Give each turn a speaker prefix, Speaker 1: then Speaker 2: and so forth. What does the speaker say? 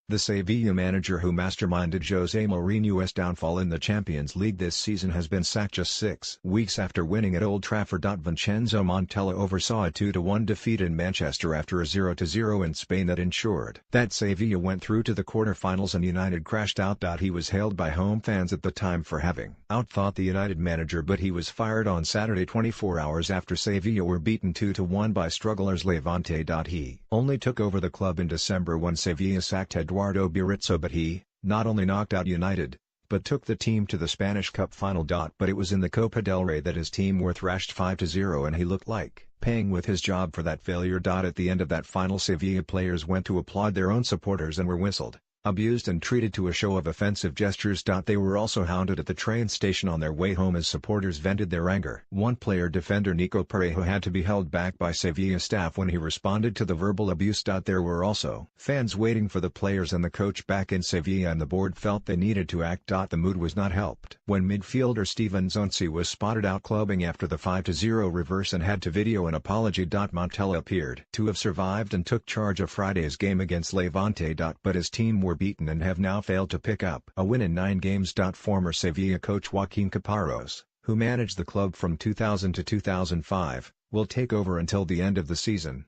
Speaker 1: The Sevilla manager who masterminded José Mourinho's downfall in the Champions League this season has been sacked just 6 weeks after winning at Old Trafford. Vincenzo Montella oversaw a 2-1 defeat in Manchester after a 0-0 in Spain that ensured that Sevilla went through to the quarter-finals and United crashed out. He was hailed by home fans at the time for having outthought the United manager, but he was fired on Saturday 24 hours after Sevilla were beaten 2-1 by strugglers Levante. He only took over the club in December when Sevilla sacked Eduardo Berizzo, but he not only knocked out United, but took the team to the Spanish Cup final. But it was in the Copa del Rey that his team were thrashed 5-0 and he looked like paying with his job for that failure. At the end of that final, Sevilla players went to applaud their own supporters and were whistled, abused and treated to a show of offensive gestures. They were also hounded at the train station on their way home as supporters vented their anger. One player, defender Nico Parejo, had to be held back by Sevilla staff when he responded to the verbal abuse. There were also fans waiting for the players and the coach back in Sevilla, and the board felt they needed to act. The mood was not helped when midfielder Steven Zonzi was spotted out clubbing after the 5-0 reverse and had to video an apology. Montella appeared to have survived and took charge of Friday's game against Levante. But his team were beaten and have now failed to pick up a win in 9 games. Former Sevilla coach Joaquin Caparros, who managed the club from 2000 to 2005, will take over until the end of the season.